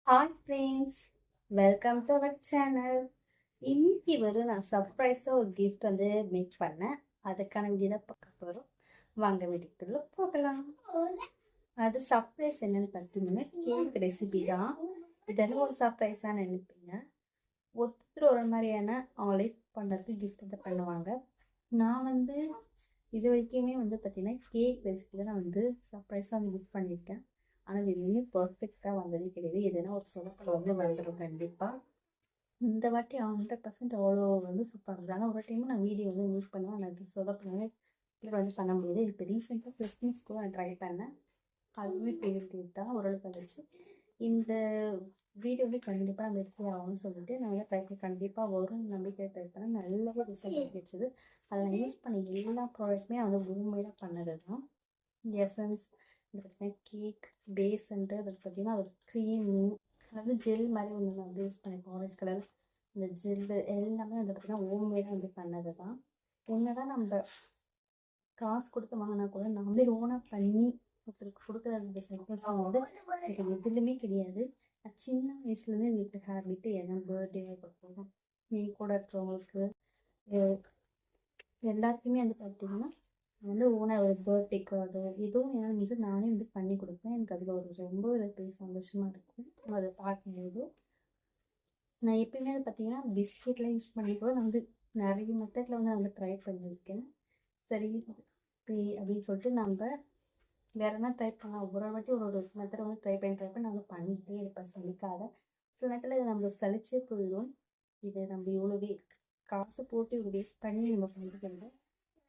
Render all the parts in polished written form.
Hi friends, welcome to our channel. இன்னைக்கு நான் சர்ப்ரைஸாக ஒரு கிஃப்ட் மேக் பண்ணேன். அதுக்கான வீடியோ தான் பார்க்க போகிறோம். வாங்க வீட்டுக்குள்ள போகலாம். அது சர்ப்ரைஸ் என்னன்னு பார்த்தீங்கன்னா கேக் ரெசிபி தான். இதெல்லாம் ஒரு சர்ப்ரைஸாக நினைப்பீங்க. ஒருத்தர் ஒரு மாதிரியான லைஃப் பண்ணுறதுக்கு கிஃப்ட் பண்ணுவாங்க. நான் இது வரைக்குமே பார்த்தீங்கன்னா கேக் ரெசிபி தான் நான் சர்ப்ரைஸாக கிஃப்ட் பண்ணியிருக்கேன். ஆனால் இது எதுவுமே பர்ஃபெக்டாக வந்ததே கிடையாது. எதுனா ஒரு சொதப்பல் வந்துடும் கண்டிப்பாக. இந்த வாட்டி 100% அவ்வளோ சூப்பராக இருந்தது. ஆனால் ஒரு டைம் நான் வீடியோ மேக் பண்ணுவேன். ஆனால் அது சொதப்பல் பண்ண முடியாது. இப்போ ரீசெண்டாக கிறிஸ்மஸ்க்கு நான் ட்ரை பண்ணேன். அதுவுமே ஃபெயிலியர் தான், ஓரளவுக்கு வந்துச்சு. இந்த வீடியோவே கண்டிப்பாக நம்ம எடுத்து ஆகும்னு சொல்லிட்டு நான் ட்ரை பண்ணி கண்டிப்பாக வரும் நம்பிக்கை ட்ரை பண்ணேன். நல்லாவே ரிசல்ட் கிடைச்சது. அதில் யூஸ் பண்ண எல்லா ப்ராடக்ட்டுமே ஹோம்மேடாக பண்ணது தான். எசன்ஸ், கேக் பேஸ்ன்ட்டு அதுக்கு பார்த்தீங்கன்னா அது க்ரீமு, அதாவது ஜெல் மாதிரி ஒன்று நான் யூஸ் பண்ணியிருக்கேன். ஆரஞ்ச் கலர் இந்த ஜெல்லு எல்லாமே பார்த்தீங்கன்னா ஹோம்மேடாக பண்ணது தான். என்னதான் நம்ம காசு கொடுத்து வாங்கினா கூட நாமளே ஓனாக பண்ணி ஒருத்தருக்கு கொடுக்குறது சந்தோஷம் எனக்கு எதுலையுமே கிடையாது. நான் சின்ன வயசுலேருந்து வீட்டு ஹேபிட்டு என் பர்த்டே இருக்கட்டும், என் கூட இருக்கிறவங்களுக்கு எல்லாத்தையுமே பார்த்தீங்கன்னா ஓனாக ஒரு பர்த்டேக்கு அது எதுவும் என்னால் நானே பண்ணி கொடுப்பேன். எனக்கு அதில் ஒரு ரொம்ப ஒரு பெரிய சந்தோஷமாக இருக்கும் அதை பார்க்கும்போது. நான் எப்பயுமே பார்த்தீங்கன்னா பிஸ்கெட்லாம் யூஸ் பண்ணி கூட நான் நிறைய மெத்தடில் நான் ட்ரை பண்ணியிருக்கேன். சரி அப்படின்னு சொல்லிட்டு நம்ம வேறு என்ன ட்ரை பண்ணலாம், ஒரு வாட்டி ஒரு மெத்தட் ட்ரை பண்ணி நான் பண்ணிகிட்டே இருப்பேன் சலிக்காத. சில நேரத்தில் இது நம்ம சலிச்சே போயிடும். இது நம்ம இவ்வளோ காசு போட்டு இவ்வளோ வேஸ்ட் பண்ணி நம்ம பண்ணிட்டு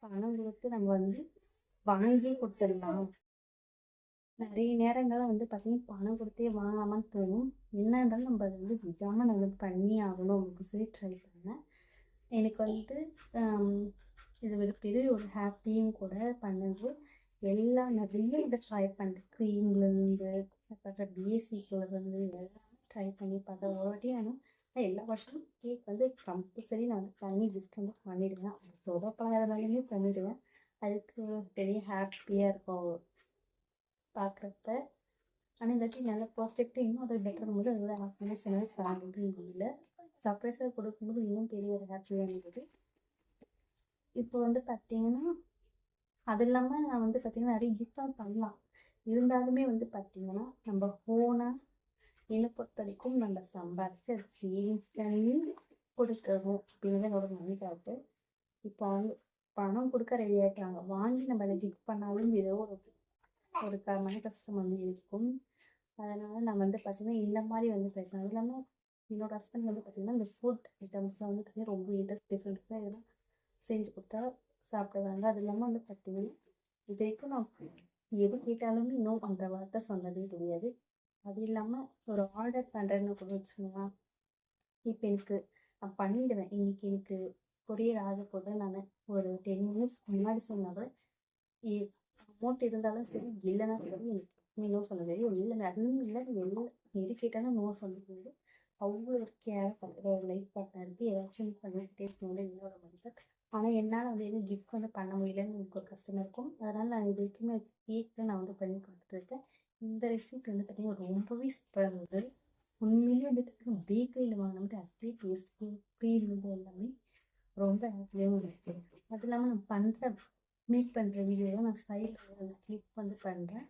பணம் கொடுத்து நம்ம வாங்கி கொடுத்துடலாம். நிறைய நேரங்களில் பார்த்தீங்கன்னா பணம் கொடுத்தே வாங்கலாமான்னு தோணும். என்ன இருந்தாலும் நம்ம அதை விடாமல் நம்ம பண்ணி ஆகணும் அப்படின்னு சொல்லி ட்ரை பண்ணேன். எனக்கு இது ஒரு பெரிய ஒரு ஹாப்பியும் கூட பண்ணது. எல்லாம் நிறைய ட்ரை பண்ணுறேன். க்ரீம்லேருந்து அப்புறம் பேசிக்லேருந்து எல்லாமே ட்ரை பண்ணி பார்த்தேன். ஒரு வாட்டி ஆனால் எல்லா வருஷமும் கேக் கம்பல்சரி நான் பண்ணி கிஃப்ட் பண்ணிவிடுவேன். சொதப்பலாதனாலுமே பண்ணிவிடுவேன். அதுக்கு பெரிய ஹாப்பியாக இருக்கும் பார்க்குறப்ப. ஆனால் இந்த வாட்டி நல்லா பர்ஃபெக்டாக இன்னும் அதை பெட்டர் போது அதோட ஹாப்பினஸ் என்னால் தாங்க முடியல. சர்ப்ரைஸாக கொடுக்கும்போது இன்னும் பெரிய ஒரு ஹாப்பியாக இருந்தது. இப்போ பார்த்தீங்கன்னா அது இல்லாமல் நான் பார்த்தீங்கன்னா நிறைய கிஃப்டாக பண்ணலாம். இருந்தாலுமே பார்த்தீங்கன்னா நம்ம ஓனாக என்னை பொறுத்த வரைக்கும் நம்ம சம்பாதிச்சு அது சேவிங்ஸ் பண்ணி கொடுக்கணும் அப்படின்னு என்னோட நம்பிக்கை. இப்போ பணம் கொடுக்க ரெடி ஆகிட்டாங்க, வாங்கி நம்ம அதை கிஃப்ட் பண்ணாலும் ஏதோ ஒரு மன கஷ்டம் இருக்கும். அதனால் நான் பார்த்தீங்கன்னா இந்த மாதிரி ட்ரை பண்ணேன். அது இல்லாமல் என்னோட ஹஸ்பண்ட் பார்த்தீங்கன்னா இந்த ஃபுட் ஐட்டம்ஸ்லாம் பார்த்தீங்கன்னா ரொம்ப இன்ட்ரெஸ்ட் டிஃப்ரெண்ட்டாக எதுனா செஞ்சு கொடுத்தா சாப்பிடுவாங்க. அது இல்லாமல் பார்த்தீங்கன்னா இது வரைக்கும் நான் எது கேட்டாலுமே இன்னும் அந்த வார்த்தை சொன்னதே கிடையாது. அது இல்லாமல் ஒரு ஆர்டர் பண்ணுறேன்னு கூட வச்சுக்கோங்களேன், இப்போ எனக்கு நான் பண்ணிவிடுவேன். இன்றைக்கி எனக்கு கொரியர் ஆக போது நான் ஒரு 10 மினிட்ஸ் முன்னாடி சொன்னால் கூட அமௌண்ட் இருந்தாலும் சரி இல்லைன்னா சரி எனக்கு நோ சொல்ல தெரியும். இல்லை அதுவும் இல்லை வெளில எது கேட்டாலும் நோ சொல்லும்போது அவ்வளோ ஒரு கேர் பண்ணுற ஒரு லைஃப் பார்ட்னருக்கு ஏதாச்சும் பண்ணிக்கிட்டே இருக்கணும்னு என்னோட மைண்ட். ஆனால் என்னால் எதுவும் கிஃப்ட் பண்ண முடியலன்னு எனக்கு ஒரு கஷ்டம் இருக்கும். அதனால் நான் இது வரைக்குமே கேக்கில் நான் பண்ணி கொடுத்துட்ருக்கேன். இந்த ரெசிபி பார்த்தீங்கன்னா ரொம்பவே சூப்பராக இருந்தது. உண்மையிலேயே பேக்கரியில் வாங்கின மாதிரி அப்படியே டேஸ்ட்டு க்ரீம் எல்லாமே ரொம்ப ஹாப்பியாகவும் இருக்குது. அது இல்லாமல் நான் மேக் பண்ணுற வீடியோவை நான் சைடில் கிளிக் பண்ணுறேன்.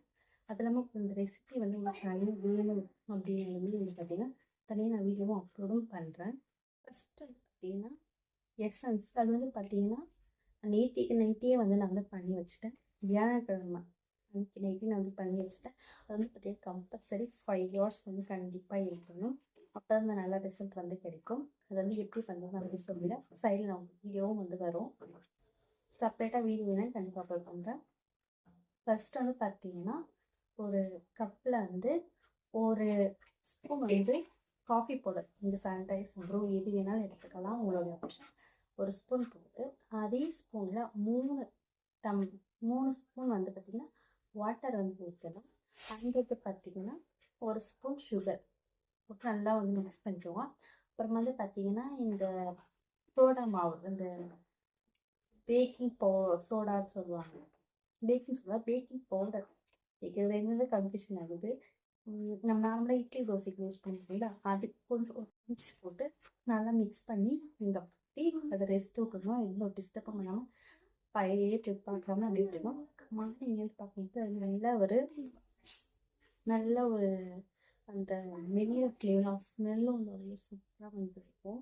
அது இல்லாமல் இந்த ரெசிபி உங்களுக்கு தனியாக வேணும் அப்படின்னு பார்த்தீங்கன்னா தனியாக நான் வீடியோவும் அப்லோடும் பண்ணுறேன். ஃபஸ்ட்டு பார்த்தீங்கன்னா எசன்ஸ் அது பார்த்தீங்கன்னா நைட்டே நான் பண்ணி வச்சுட்டேன். வியாழக்கிழமை அன்றைக்கி நைட்டே நான் பண்ணி வச்சுட்டேன். அது பார்த்தீங்கன்னா கம்பல்சரி 5 ஹவர்ஸ் கண்டிப்பாக இருக்கணும். அப்போ தான் நல்ல ரிசல்ட் கிடைக்கும். அது எப்படி பண்ணுறது அப்படின்னு சொல்லிவிட சைடில் நான் வீடியோவும் வரும். செப்பரேட்டாக வீடியோ வேணால் கண்டிப்பாக அப்லோட் பண்ணுறேன். ஃபஸ்ட்டு பார்த்தீங்கன்னா ஒரு கப்பில் ஒரு ஸ்பூன் காஃபி பவுடர், இந்த சானிடைஸ் ப்ரூ எது வேணாலும் எடுத்துக்கலாம், உங்களோட ஆப்ஷன். ஒரு ஸ்பூன் போட்டு அதே ஸ்பூனில் 3 ஸ்பூன் பார்த்திங்கன்னா வாட்டர் ஊற்றணும். அதுக்கு பார்த்திங்கன்னா ஒரு ஸ்பூன் சுகர் போட்டு நல்லா மிக்ஸ் பண்ணிக்குவோம். அப்புறம் பார்த்திங்கன்னா இந்த சோடா மாவு, இந்த பேக்கிங் சோடான்னு சொல்லுவாங்க, பேக்கிங் பவுடர். இது ரெண்டு கன்ஃபியூஷன் ஆகுது. நம்ம நார்மலாக இட்லி தோசைக்கு யூஸ் பண்ணுறோம்ல, அதுக்கு கொஞ்சம் ஒரு பிஞ்ச் போட்டு நல்லா மிக்ஸ் பண்ணி இங்கே ஊற்றி அதை ரெஸ்ட் விட்டுணும். எவ்வளோ டிஸ்டர்ப் பண்ணாமல் பழைய ட்ரிப் பார்க்காம அப்படி விட்டுணும். மார்னிங் எழுந்து பார்க்கும்போது அது நல்ல ஒரு அந்த மெல்லிய ஃப்ளேவர் ஸ்மெல்லும் வந்து சூப்பராக வந்துருக்கும்.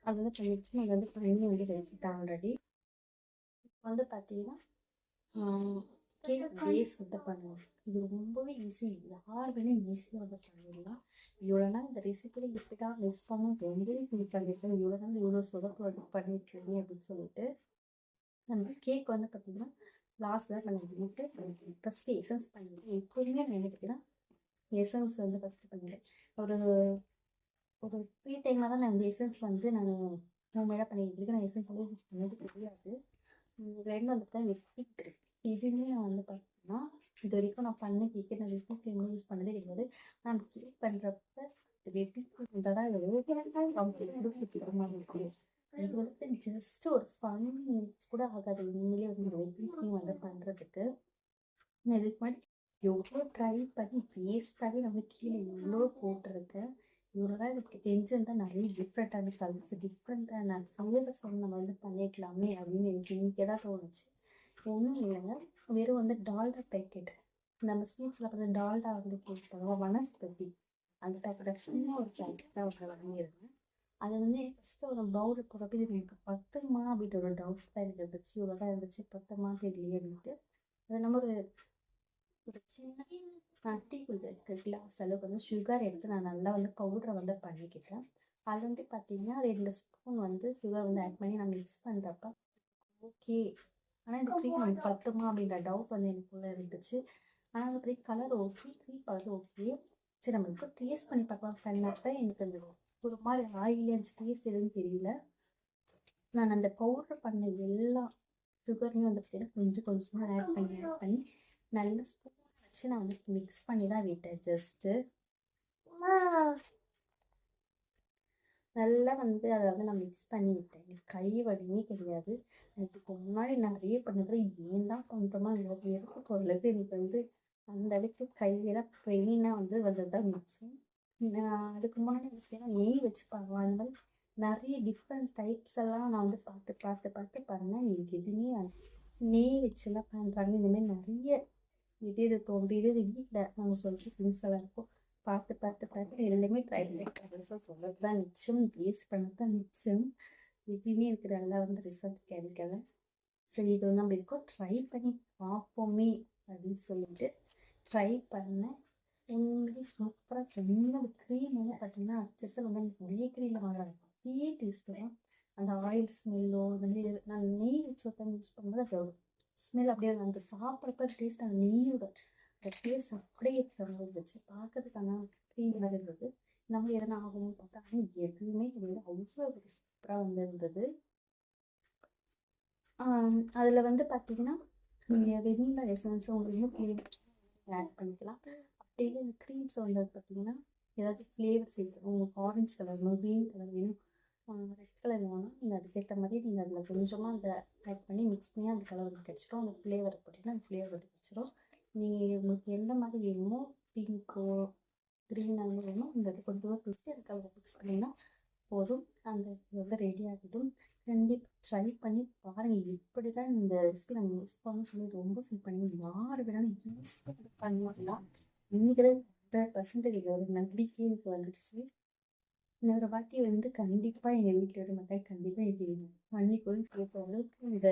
அது வந்து பண்ணிடுச்சு. அது வந்து பண்ணி வந்து வச்சுட்டேன் ஆல்ரெடி. இப்போ வந்து பார்த்தீங்கன்னா கேக் பேஸ் வந்து பண்ணுவோம். இது ரொம்பவே ஈஸி. யார் வேணால் ஈஸியாக வந்து பண்ணிடலாம். இவ்வளோ நாள் இந்த ரெசிபியில் எப்படி தான் மிஸ் பண்ணோம் ரொம்பவே ஃபீல் பண்ணியிருக்கேன். இவ்வளோ நாள் இவ்வளோ சொதப்பு வந்து பண்ணியிருக்கீங்க அப்படின்னு சொல்லிட்டு. நம்ம கேக் வந்து பார்த்தீங்கன்னா லாஸ்ட்டில் நம்ம வீட்டு ஃபஸ்ட்டு எசன்ஸ் பண்ணிவிட்டு எப்போதுமே நான் என்ன பார்த்தீங்கன்னா எசன்ஸ் வந்து ஃபஸ்ட்டு பண்ணிவிட்டேன். ஒரு ஒரு ஃப்ரீ டைமில் தான் நான் இந்த எசன்ஸ் வந்து நான் ஹோம்மேடாக பண்ணிக்கிட்டு இருக்கேன். நான் எசன்ஸ் வந்து பண்ணது தெரியாது. ரெண்டு வந்து தான் வெட்டிக் இருக்கு. இதுவுமே நான் வந்து பார்த்தீங்கன்னா இது வரைக்கும் நான் பண்ண கேக்கு நான் வெட்டி க்ரீம் யூஸ் பண்ணதே கிடையாது. நான் கேக் பண்ணுறப்ப வெட்டி க்ரீம் தான் இருக்கும். இது வந்து ஜஸ்ட் ஒரு 5 மினிட்ஸ் கூட ஆகாது. உண்மையிலே வந்து இந்த வெட்டி க்ரீம் வந்து பண்ணுறதுக்கு நான் இதுக்கு முன்னாடி எவ்வளோ ட்ரை பண்ணி வேஸ்ட்டாகவே நம்ம கீழே எவ்வளோ போட்டிருக்கேன். இவ்வளோ நாள் எனக்கு டென்ஷன் தான் நிறைய டிஃப்ரெண்ட்டான கலர்ஸ் டிஃப்ரெண்ட்டான ஃப்ளேவர்ஸ் வந்து நம்ம வந்து பண்ணிக்கலாமே அப்படின்னு எனக்கு இன்றைக்கி தான் தோணுச்சு. ஒன்றும் இல்லைங்க, வெறும் வந்து டால்டா பேக்கெட் நம்ம ஸ்வீட்ஸில் பார்த்து டால்டா வந்து கேட்பாங்க வனஸ்பதி அந்த பேக்கெட் சின்ன ஒரு பேக்கெட் தான் ஒரு வாங்கியிருந்தேன். அது வந்து ஃபஸ்ட்டு ஒரு பவுலில் போகிறப்ப இது எனக்கு பத்துமா அப்படின்ற ஒரு டவுட் தான் எனக்கு இருந்துச்சு. இவ்வளோ தான் இருந்துச்சு பத்துமா தெரியலையே இருந்துட்டு அது நம்ம ஒரு சின்ன டீ குடிக்கிற கிளாஸ் அளவுக்கு வந்து சுகர் எடுத்து நான் நல்லா வந்து பவுடரை வந்து பண்ணிக்கிட்டேன். அது வந்து பார்த்தீங்கன்னா 2 ஸ்பூன் வந்து சுகர் வந்து ஆட் பண்ணி நான் மிக்ஸ் பண்ணுறப்ப ஓகே. ஆனால் இந்த க்ரீம் வந்து பத்துமா அப்படின்ற டவுட் வந்து எனக்குள்ளே இருந்துச்சு. ஆனால் அந்த cream colour okay, cream colour okay. சரி நம்மளுக்கு டேஸ்ட் பண்ணி பார்க்கலாம் பண்ணப்ப எனக்கு அந்த ஒரு மாதிரி ஆயிலியாக இருந்துச்சு. டேஸ்ட் எதுவும் தெரியல. நான் அந்த பவுடர் பண்ண எல்லா சுகரையும் வந்து பார்த்தீங்கன்னா கொஞ்சம் கொஞ்சமாக ஆட் பண்ணி நல்ல ஸ்பூன் வச்சு நான் வந்து மிக்ஸ் பண்ணி தான் விட்டேன். ஜஸ்ட்டு நல்லா வந்து அதை வந்து நான் மிக்ஸ் பண்ணி விட்டேன். எனக்கு கை வலியுமே கிடையாது. இதுக்கு முன்னாடி நிறைய பண்ணது ஏன் தான் பண்ணுறோமா எடுக்க பொருளுக்கு எனக்கு வந்து அந்த அளவுக்கு கையெல்லாம் பெயினாக வந்து வந்தது தான் மிச்சம். நான் அதுக்கு முன்னாடி பார்த்தீங்கன்னா நெய் வச்சு பார்க்கலாம். அந்த மாதிரி நிறைய டிஃப்ரெண்ட் டைப்ஸ் எல்லாம் நான் வந்து பார்த்து பண்ணேன். எனக்கு எதுவுமே நெய் வச்சுலாம் பண்ணுறாங்க. இந்தமாதிரி நிறைய இது தோணுது. இது வீட்டில் நம்ம சொல்கிற திங்ஸ் எல்லாம் இருக்கும். பார்த்து எல்லாமே ட்ரை பண்ணி கடைசியாக சொல்கிறது தான் மிச்சம். வேஸ்ட் பண்ணது தான் மிச்சம். எதுவுமே எனக்கு நல்லா வந்து ரிசல்ட் கிடைக்கல. சரி இது வந்து நம்ம இருக்கோம் ட்ரை பண்ணி பார்ப்போமே அப்படின்னு சொல்லிட்டு ட்ரை பண்ணேன். உண்மையிலே சூப்பராக ரொம்ப க்ரீம் வந்து பார்த்தீங்கன்னா அச்சஸில் வந்து எனக்கு ஒரே க்ரீமில் வாங்குறாங்க. அப்படியே டேஸ்ட்டு தான் அந்த ஆயில் ஸ்மெல்லோ அந்த மாதிரி நான் நெய் வச்சு ஒருத்தவங்க யூஸ் பண்ணும்போது அது ஸ்மெல் அப்படியே அந்த சாப்பிட்றப்ப டேஸ்ட் அந்த நெய்யோட அந்த டேஸ்ட் அப்படியே இருந்துச்சு. பார்க்கறதுக்கான க்ரீம் மாதிரி இருந்தது. நம்ம எதனா ஆகும்னு பார்த்தா எதுவுமே கிடையாது. அவ்வளோ சூப்பராக வந்து இருந்தது. அதில் வந்து பார்த்தீங்கன்னா நீங்கள் வெண்ணிலா எசன்ஸ் உங்களுக்கு க்ரீம் ஆட் பண்ணிக்கலாம். அப்படியே இந்த க்ரீம்ஸ் வந்து பார்த்தீங்கன்னா ஏதாவது ஃப்ளேவர் சேர்க்கணும். உங்களுக்கு ஆரஞ்சு கலர் வேணும், க்ரீன் கலர் வேணும், ரெட் கலர் வேணும்னா நீங்கள் அதுக்கேற்ற மாதிரி நீங்கள் அதில் கொஞ்சமாக அந்த ஆட் பண்ணி மிக்ஸ் பண்ணி அந்த கலர் வந்து கிடச்சிடும். அந்த ஃப்ளேவர் போட்டிங்கன்னா அந்த ஃப்ளேவர் வந்து கிடச்சிடும். நீங்கள் உங்களுக்கு எந்த மாதிரி வேணுமோ பிங்க்கோ க்ரீன் அந்த மாதிரி வேணுமோ இந்த இது கொஞ்சமாக பிடிச்சி அது கலர் மிக்ஸ் பண்ணிங்கன்னா போதும். அந்த இது வந்து ரெடி ஆகிடும். கண்டிப்பாக ட்ரை பண்ணி பாருங்கள். இப்படி தான் இந்த ரெசிபி நம்ம மிஸ் பண்ணணும்னு சொல்லி ரொம்ப ஃபீல் பண்ணி யார் வேணாலும் ஈஸியாக பண்ணலாம். இன்னைக்கு 100% இது ஒரு நம்பிக்கை எனக்கு வந்துடுச்சு. இன்னொரு வாட்டி வந்து கண்டிப்பாக எங்கள் வீட்டில் இருக்க மாட்டேன். கண்டிப்பாக இது பண்ணி கூட கேட்குற அளவுக்கு இந்த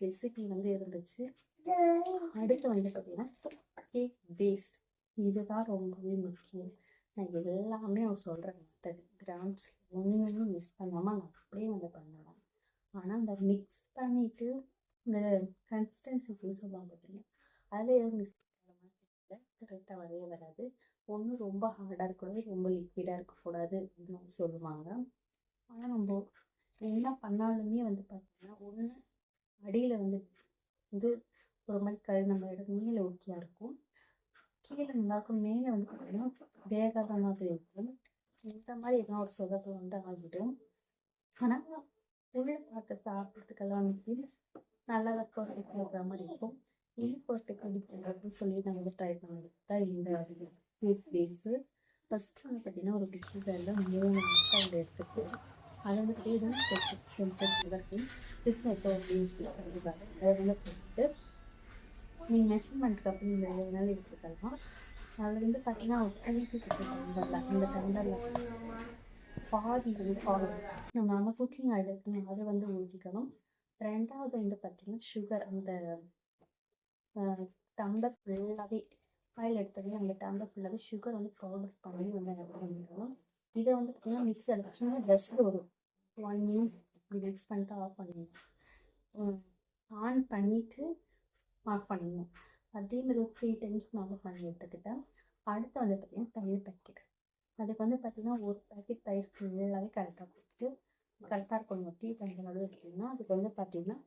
ரெசிபி வந்து இருந்துச்சு. அடுத்து வந்து பார்த்தீங்கன்னா கேக் பேஸ் இதுதான் ரொம்பவே முக்கியம். நான் எல்லாமே நான் சொல்கிறேன் மெத்தட் கிராம்ஸ் ஒன்றுமே மிஸ் பண்ணாமல் நான் அப்படியே வந்து பண்ணலாம். ஆனால் அந்த மிக்ஸ் பண்ணிவிட்டு இந்த கன்சிஸ்டன்சிக்கு சொல்லுவாங்க பார்த்தீங்கன்னா அதில் எதுவும் மிஸ் பண்ண மாதிரி கரெக்டாக வரவே வராது. ஒன்றும் ரொம்ப ஹார்டாக இருக்கக்கூடாது, ரொம்ப லிக்விடாக இருக்கக்கூடாது அப்படின்னு சொல்லுவாங்க. ஆனால் நம்ம என்ன பண்ணாலுமே வந்து பார்த்தீங்கன்னா ஒன்று அடியில் வந்து ஒரு மாதிரி நம்ம இடம் மேலே ஓகேயாக இருக்கும், கீழே நல்லாயிருக்கும், மேலே வந்து பார்த்தீங்கன்னா வேகாத மாதிரி இருக்கும். இந்த மாதிரி எதனா ஒரு சொதப்பு வந்து ஆகிடும். ஆனால் உள்ளே பார்க்க சாப்பிட்றதுக்கெல்லாம் வந்து நல்லா பர்ஃபெக்டாக இருக்கிற மாதிரி இருக்கும். இது பர்ஃபெக்டாக பண்ணுறதுன்னு சொல்லி நான் வந்து ட்ரை பண்ணிட்டு தான் இந்த ஃபஸ்ட்டு வந்து பார்த்தீங்கன்னா ஒரு பிஸ்கரில் 3 முட்டை எடுத்துட்டு அதை வந்து ஃப்ரீடம் வச்சு கிறிஸ்மஸ் எப்போ யூஸ் பண்ணிருக்காங்க அதை வந்து போட்டு நீங்கள் மெஷர்மெண்ட்டுக்கு அப்படி நீங்கள் எவ்வளோ வேணாலும் எடுத்துக்கலாம். அதில் வந்து பார்த்தீங்கன்னா ஒரு குழிக்கு டம்ளரில் அந்த டம்ளரில் பாதி வந்து ஃபாலோ நம்ம குக்கிங் ஆயில் இருக்குன்னு அதை வந்து ஊற்றிக்கணும். 2வது வந்து பார்த்தீங்கன்னா சுகர் அந்த டம்ளர் ஃபுல்லாகவே ஆயில் எடுத்தோடனே அந்த டம்ளர் ஃபுல்லாகவே சுகர் வந்து பவுடர் பண்ணி வந்து ஆட் பண்ணிக்கணும். இதை வந்து பார்த்தீங்கன்னா மிக்ஸ் அடிச்சுன்னா ஜஸ்ட் ஒரு 1 மினிட் இப்படி மிக்ஸ் பண்ணிட்டு ஆஃப் பண்ணிடணும். ஆன் பண்ணிவிட்டு ஆஃப் பண்ணிடணும். அதே மாதிரி ஒரு 3 டைம்ஸ் நான் பண்ணி எடுத்துக்கிட்டேன். அடுத்து வந்து பார்த்தீங்கன்னா தயிர் பேக்கெட். அதுக்கு வந்து பார்த்தீங்கன்னா ஒரு பேக்கெட் தயிர் ஃபுல்லாகவே கரெக்டாக போட்டு கரெக்டாக இருக்கணும். டீ பேக்கெட் நடுவில் வச்சிங்கன்னா அதுக்கு வந்து பார்த்தீங்கன்னா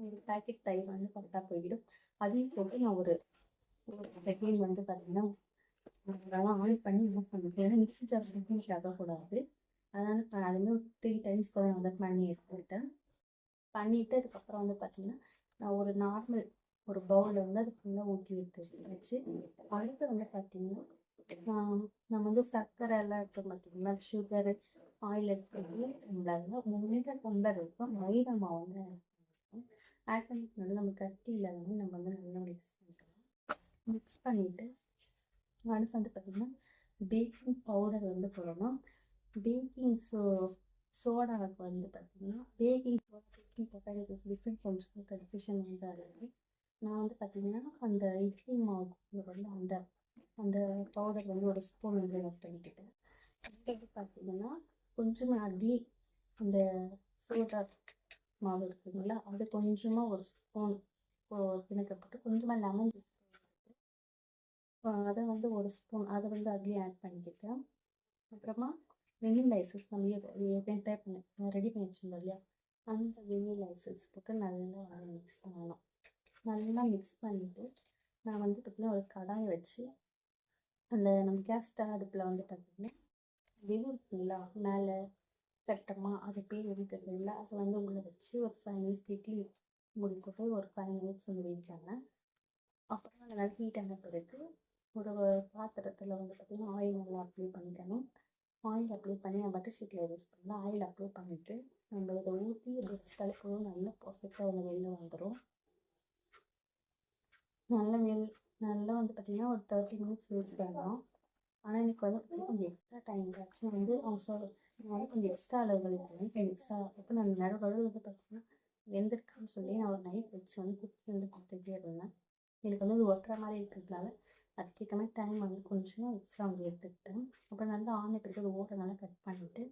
ஒரு பேக்கெட் தயிர் வந்து கரெக்டாக போய்விடும். அதையும் போட்டு நான் ஒரு செகண்ட் வந்து பார்த்தீங்கன்னா அதெல்லாம் ஆன் பண்ணி ஆஃப் பண்ணிட்டு ஏன்னா மிக்ஸி ஜார் ஹீட் ஆகக்கூடாது. அதனால் நான் அது வந்து ஒரு 3 டைம்ஸ் கூட வந்து பண்ணி எடுத்துக்கிட்டேன். பண்ணிவிட்டு அதுக்கப்புறம் வந்து பார்த்தீங்கன்னா நான் ஒரு நார்மல் ஒரு பவுலில் வந்து அது ஃபுல்லாக ஊற்றி வச்சு அடுத்து வந்து பார்த்தீங்கன்னா நம்ம வந்து சர்க்கரை எல்லாம் எடுத்து பார்த்தீங்கன்னா சுகரு ஆயில் எடுத்துக்கிட்டு டம்ளரில் 3 டம்ளர் இருக்கும் மைதா மாவு வந்து ஆட் பண்ணிட்டு நல்லா நம்ம கட்டியில் வந்து நம்ம வந்து நல்லா மிக்ஸ் பண்ணிக்கலாம். மிக்ஸ் பண்ணிவிட்டு அடுத்து வந்து பார்த்திங்கன்னா பேக்கிங் பவுடர் வந்து போடணும். பேக்கிங் சோடாவுக்கு வந்து பார்த்திங்கன்னா பேக்கிங் சோடா பேக்கிங் பவுடர் எனக்கு டிஃப்ரெண்ட் கொஞ்சம் கன்ஃபியூஷன் வந்து இருக்குது. நான் வந்து பார்த்திங்கன்னா அந்த இட்லி மாவுக்கு வந்து அந்த அந்த பவுடர் வந்து ஒரு ஸ்பூன் வந்து ஆட் பண்ணிக்கிட்டேன். அடுத்தது பார்த்திங்கன்னா கொஞ்சமாக அதே அந்த சோடா மாவு இருக்குதுங்களா அது கொஞ்சமாக ஒரு ஸ்பூன் கிணக்க போட்டு கொஞ்சமாக லெமன் ஜூஸ் அதை வந்து ஒரு ஸ்பூன் அதை வந்து அதுலேயே ஆட் பண்ணிக்கிட்டேன். அப்புறமா வெனிலா எசன்ஸ் நம்ம ட்ரை பண்ணி ரெடி பண்ணி வச்சுருந்தோம் இல்லையா அந்த வெனிலா எசன்ஸ் போட்டு நல்லா மிக்ஸ் பண்ணணும். நல்லா மிக்ஸ் பண்ணிவிட்டு நான் வந்து பார்த்திங்கன்னா ஒரு கடாயை வச்சு அந்த நம்ம கேஸ் அடுப்பில் வந்து பார்த்திங்கன்னா வெது இருக்குங்களா மேலே கட்டமாக அது பேர் இருக்கிறது இல்லை அதை வந்து உள்ளே வச்சு ஒரு 5 மினிட்ஸ் இட்லி மூடி போட்டு ஒரு 5 மினிட்ஸ் வந்து வைக்காங்க. அப்புறம் நல்லா ஹீட் ஆன பிறகு ஒரு பாத்திரத்தில் வந்து பார்த்திங்கன்னா ஆயில் நல்லா அப்ளை பண்ணிக்கணும். ஆயில் அப்ளை பண்ணி நான் பட்டர் ஷீட்டில் யூஸ் பண்ணலாம். ஆயில் அப்ளை பண்ணிவிட்டு நம்ம இதை ஊற்றி இதை வச்சு நல்லா பர்ஃபெக்டாக வந்து வெளில வந்துடும். நல்லா வந்து பார்த்திங்கன்னா ஒரு 30 மினிட்ஸ் வெயிட் பண்ணலாம். ஆனால் எனக்கு வந்து கொஞ்சம் எக்ஸ்ட்ரா டைம் ஆக்சுவலி வந்து அவங்க நான் வந்து கொஞ்சம் எக்ஸ்ட்ரா அளவுகள் இருக்கேன் எக்ஸ்ட்ரா இப்போ நான் நடுவில் வந்து பார்த்திங்கன்னா வெந்திருக்குன்னு சொல்லி நான் ஒரு நைட் வச்சு வந்து குக்கி வந்து கொடுத்துட்டே இருந்தேன். எனக்கு வந்து அது ஒட்டுற மாதிரி இருக்கிறதுனால அதுக்கேற்ற மாதிரி டைம் வந்து கொஞ்சம் எக்ஸ்ட்ரா வந்து எடுத்துக்கிட்டேன். அப்புறம் நல்லா ஆன் பிறகு அது ஓட்டை நல்லா கட் பண்ணிவிட்டு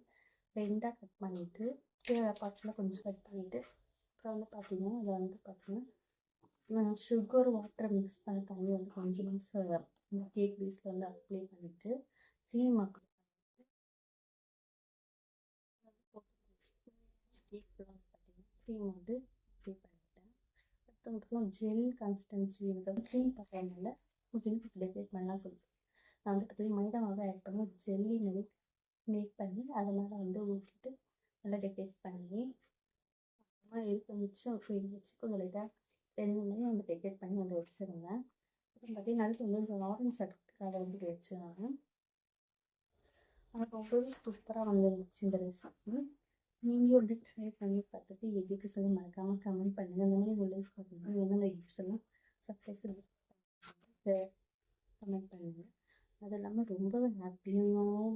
2ஆக கட் பண்ணிவிட்டு தேவை பார்ட்ஸ்லாம் கொஞ்சம் கட் பண்ணிவிட்டு அப்புறம் வந்து பார்த்திங்கன்னா அதை வந்து பார்த்திங்கன்னா சுகர் வாட்டர் மிக்ஸ் பண்ண தண்ணி வந்து கொஞ்சமாக இந்த கேக் பீஸில் வந்து அப்ளை பண்ணிவிட்டு க்ரீம் அப்ளை கேக்கில் வந்து பார்த்திங்கன்னா க்ரீம் வந்து அப்ளை பண்ணிவிட்டேன். அதுக்கப்புறம் ஜெல் கன்சிஸ்டன்சி வந்து க்ரீம் பார்க்கறதுனால கொஞ்சம் டெக்கரேட் பண்ணலாம் சொல்லிட்டு நான் வந்து பார்த்திங்கன்னா மைதா மாவை ஆட் பண்ணி ஜெல்லி மாதிரி மேக் பண்ணி அதனால் வந்து ஊற்றிட்டு நல்லா டெக்கரேட் பண்ணி அப்புறமா இருக்க மிச்சம் வச்சு கொஞ்சம் லைட்டாக 2 மணி வந்து டெக்கரேட் பண்ணி வந்து வச்சுருந்தேன். அப்புறம் பார்த்திங்கன்னா அடுத்து வந்து இந்த ஆரஞ்சு சர்க்கரை வந்து வச்சுருந்தாங்க. எனக்கு ரொம்பவே சூப்பராக வந்துருந்துச்சு இந்த ரெசிபி. நீங்களும் வந்து ட்ரை பண்ணி பார்த்துட்டு எப்படி சொல்லி மறக்காமல் கமெண்ட் பண்ணுங்கள். இந்த மாதிரி உங்கள் லைஃப் பார்த்தீங்கன்னா என்னென்ன கிஃப்ட்ஸ் எல்லாம் சர்ப்ரைஸ் கமெண்ட் பண்ணுங்கள். அது இல்லாமல் ரொம்பவே ஹாப்பியாகவும்